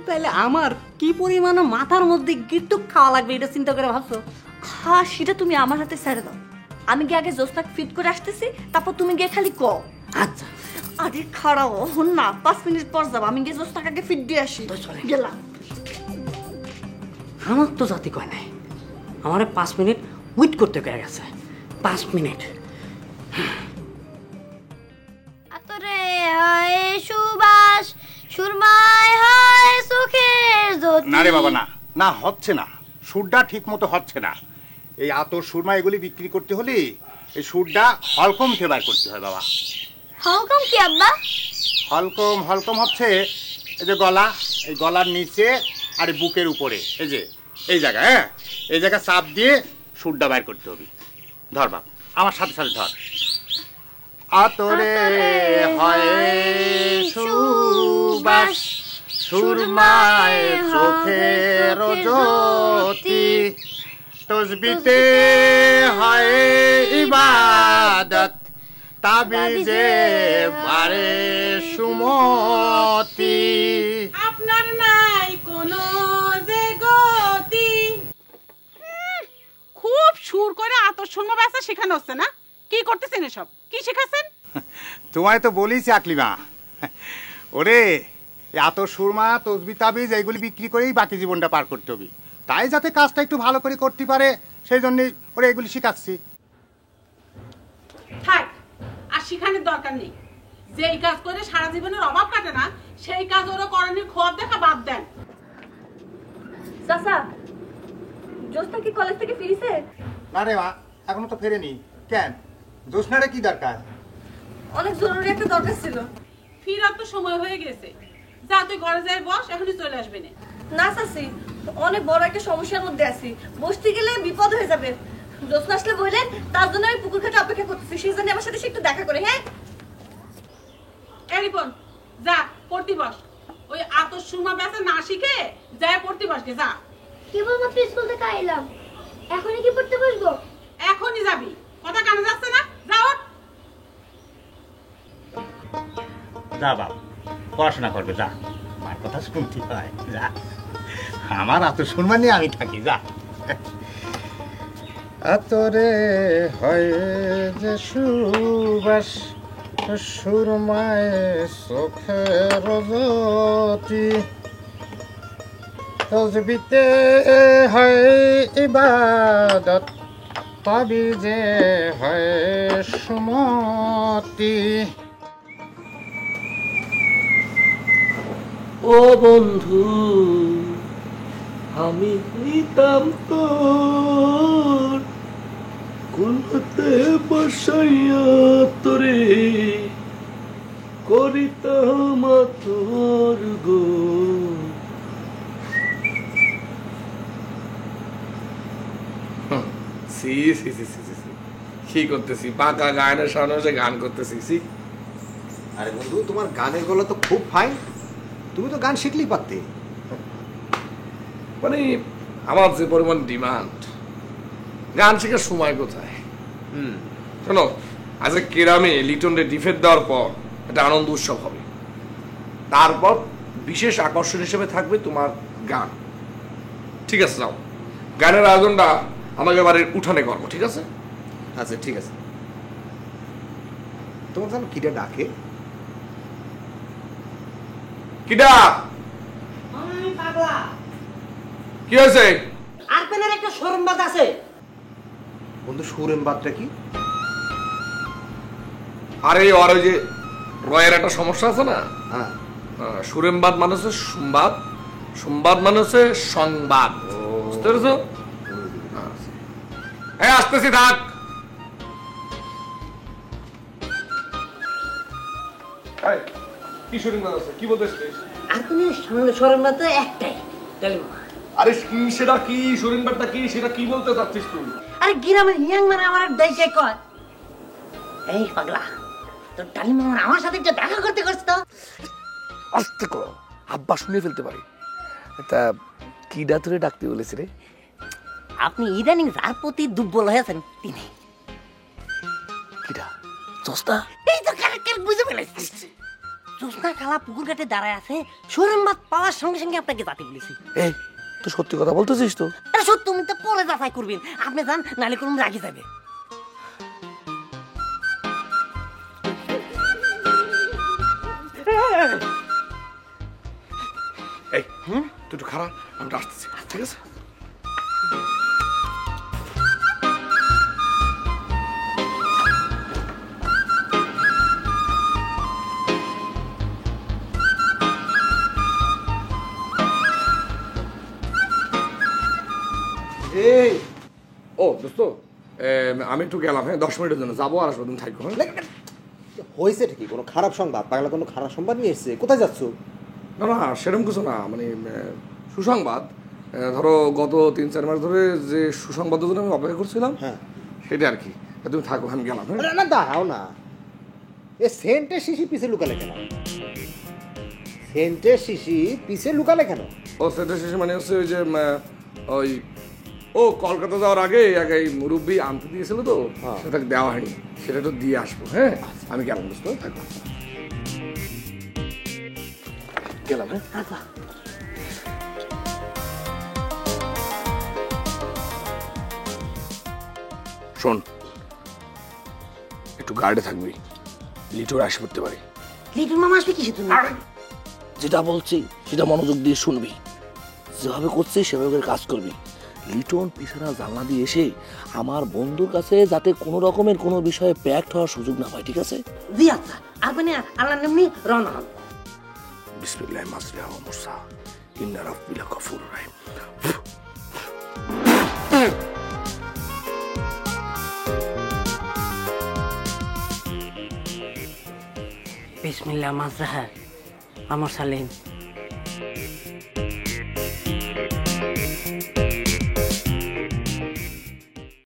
Speaker 3: তাহলে আমার কি পরিমাণে মাথার মধ্যে গিটুক খাওয়া লাগবে এটা চিন্তা করে ভাবছো?
Speaker 11: হ্যাঁ, সেটা তুমি আমার হাতে ছেড়ে দাও। আমি গিয়ে আগে জ্যোৎস্নাকে ফিট করে আসতেছি, তারপর তুমি গিয়ে খালি কও।
Speaker 3: আচ্ছা।
Speaker 11: আরে খাড়াও হন না, 5 মিনিট পর যাবো। আমি গিয়ে জ্যোৎস্নাকে আগে ফিট দিয়ে আসি। গেলাম।
Speaker 3: আমার তো জাতি কয় নাই, আমার 5 মিনিট ওয়েট করতে গিয়ে গেছে। 5 মিনিট।
Speaker 14: আতরে হয় সুবাস, সুরমায় হয় সুখের জ্যোতি।
Speaker 12: না রে বাবা, না না, হচ্ছে না, সুরটা ঠিক মতো হচ্ছে না। এই আতর সুরমা এগুলি বিক্রি করতে হলে এই সুরটা হলকম ফেবার করতে হয় বাবা।
Speaker 14: হলকম কি আব্বা?
Speaker 12: হলকম হচ্ছে এই যে গলা, এই গলার নিচে আর বুকের উপরে, এই যে এই জায়গা, হ্যাঁ এই জায়গা চাপ দিয়ে সুরটা বাইর করতে হবে। ধর বাপ, আমার সাথে সাথে ধর। আতরে হয় সুবাস, সুরমায় চোখের জ্যোতি, তসবিতে হয় ইবাদত, তাবিজে বারে সুমতি।
Speaker 15: আপনার নাই কোনো যে গতি। খুব সুর করে আতর শুনবো ব্যবসা শেখানো হচ্ছে না? কি করতেছেন এসব? কি শেখাচ্ছেন?
Speaker 12: তোমায় তো বলিস আকলিমা, ওরে এত সুরমা তসবি তাবিজ এইগুলি বিক্রি করেই বাকি জীবনটা পার করতে হবে। তাই যাতে কাজটা একটু ভালো করে করতে পারে সেই জন্যই ওরে এগুলি শিখাচ্ছি।
Speaker 15: থাক, আর শিখানোর দরকার নেই। যেই কাজ করে সারা জীবনের অভাব কাটে না, সেই কাজ ওরা করানোর খোয়াব দেখা বাদ দেন।
Speaker 11: চাচা, জ্যোৎস্না কি কলেজ থেকে ফিরেছে?
Speaker 12: না রে মা, এখনো তো ফেরেনি। কেন, জ্যোৎস্নারে কি দরকার?
Speaker 11: অনেক জরুরি একটা দরকার ছিল।
Speaker 15: ফিরার তো সময় হয়ে গেছে, যা তুই ঘরে যাই বস, এখনই চলে আসবে না।
Speaker 11: না চাচি, অনেক বড় একটা সমস্যার মধ্যে আছি, বসতে গেলে বিপদ হয়ে যাবে। জোৎস্না আসলে বললেন তার জন্য আমি পুকুর ঘাটে অপেক্ষা করতেছি, সেই জন্য আমার সাথে একটু দেখা করে। হ্যাঁ
Speaker 15: এই রিপন যা পড়তে বস। ওই আতর সুরমা বেচা না শিখে যায় পড়তে বসকে যা।
Speaker 14: কেবলমাত্র স্কুল থেকে আইলাম, এখনই কি পড়তে বসবো?
Speaker 15: এখনই যাবি, কথা কানে যাচ্ছে না? যাও।
Speaker 12: যা বাপ, পড়াশোনা করবে যা, মার কথা শুনতে হয় যা। আমার এত সম্মান নিয়ে আমি থাকি যা। আতরে হয় যে সুবাস সুরমায় চোখের জ্যোতি, তসবিতে হয় ইবাদত, তাবিজে হয় সুমতি।
Speaker 1: ও বন্ধু আমি নিতাম তোর কুলতে বসাইয়া তোরে করিতাম তোর গো। সি সি সি সি সি কি করতেছি, পাকা গায়নের সামনে বসে গান করতেছি।
Speaker 4: আরে বন্ধু, তোমার গানের গলা তো খুব ফাইন, তুমি তো গান শিখলেই পারতে।
Speaker 1: মানে আমার যে পরিমাণ ডিমান্ড, গান শেখার সময় কোথায়? শোনো, আজকে কেরামে লিটনরে ডিফেট দেওয়ার পর একটা আনন্দ উৎসব হবে, তারপর বিশেষ আকর্ষণ হিসেবে থাকবে তোমার গান। ঠিক আছে, যাও, গানের আয়োজনটা আমাকে বাড়ির উঠানে করবো। ঠিক আছে?
Speaker 4: আচ্ছা ঠিক আছে। তোমার জানো কিটা ডাকে?
Speaker 1: কিডা? কি হয়েছে?
Speaker 3: আরপেনের একটা শরমবাদ আছে।
Speaker 4: বন্ধু, সুরেমবাদটা কি?
Speaker 1: আরে ওর ওই যে রয়ের একটা সমস্যা আছে না, সুরেমবাদ মানে হচ্ছে সংবাদ, সংবাদ মানে হচ্ছে সংবাদ। বুঝতে পেরেছো? হ্যাঁ, আসতেছি, থাক। কি সুরেমবাদ আছে? কি বলতেছিস?
Speaker 3: আরপেনের শরমবাদ তো একটাই, ডালিমা।
Speaker 1: আরে কি সেটা, কি সুরেমবাদটা কি সেটা কি বলতে চাচ্ছিস তুই?
Speaker 3: আরে গ্রামের ইয়াং মানে আমার ডাইকে কয়, এই পাগলা তোর ডালিমা আমার সাথে একটু দেখা করতে করছ তো।
Speaker 1: আস্তে করো, আব্বা শুনে ফেলতে পারি। তা কিডা তোরে ডাকতে বলেছে রে?
Speaker 3: আপনি ইদানিং যার প্রতি দুর্বল হয়েছেন তিনি।
Speaker 1: কিডা? জোস্না?
Speaker 3: এই তো কারেক্ট বুঝে ফেলেছি। জোস্না খালা পুকুর ঘাটে দাঁড়ায় আছে, শরমবাদ পাওয়ার সঙ্গে সঙ্গে আপনাকে জাতি বলেছি।
Speaker 1: এই তুই সত্যি কথা বলতেছিস তো?
Speaker 3: আরে সত্যি, তুমি তো পরে যাচাই করবেন, আপনি যান, নাহলে কোন রাগি যাবে।
Speaker 1: এই তুই একটু খারাপ, আমি আসতেছি। ঠিক আছে?
Speaker 4: এই
Speaker 1: ও দোস্ত, আমি একটু গেলাম, হ্যাঁ 10 মিনিটের জন্য যাবো, আর আসবো, তুমি থাকবো।
Speaker 4: হয়েছে কি? কোনো খারাপ সংবাদ? পাগলা কোনো খারাপ সংবাদ নিয়ে এসছে? কোথায় যাচ্ছ?
Speaker 1: না না, সেরকম কিছু না, মানে সুসংবাদ। ধরো গত 3-4 মাস ধরে যে সুসংবাদের জন্য আমি অপেক্ষা করছিলাম, হ্যাঁ সেটা আর কি। তুমি থাকো, আমি গেলাম।
Speaker 4: না দাঁড়াও না, এ সেন্টের শিশি পিছে লুকালে কেন? সেন্টের শিশি পিছে লুকালে কেন?
Speaker 1: ও সেন্টের শিশি মানে হচ্ছে ওই যে ওই ও কলকাতা যাওয়ার আগে এই মুরব্বি আনতে দিয়েছিল তো, সেটা দেওয়া হয়নি, সেটা তো দিয়ে আসবো। হ্যাঁ আমি গেলাম, বুঝতে থাকবো, গেলাম। হ্যাঁ শোন, একটু গার্ডে থাকবি, লিটোর আসে পড়তে পারে।
Speaker 3: লিটন মামা আসবে কিসে তুমি?
Speaker 1: যেটা বলছি সেটা মনোযোগ দিয়ে শুনবি, যেভাবে করছিস সেভাবে করে কাজ করবি। লিটন পিছানা জানলা দিয়ে এসে আমার বন্ধুর কাছে যাতে কোনো রকমের কোনো বিষয়ে প্যাক্ট হওয়ার সুযোগ না পায়। ঠিক আছে?
Speaker 3: জি আচ্ছা। আর মানে আল্লাহর নামে রওনা হন।
Speaker 1: বিসমিল্লাহ মাজরিহা ওয়া মুরসাহা, ইন্না রাব্বি লাগাফুরুর রাহিম।
Speaker 3: বিসমিল্লাহ মাজরিহা ওয়া মুরসালিন।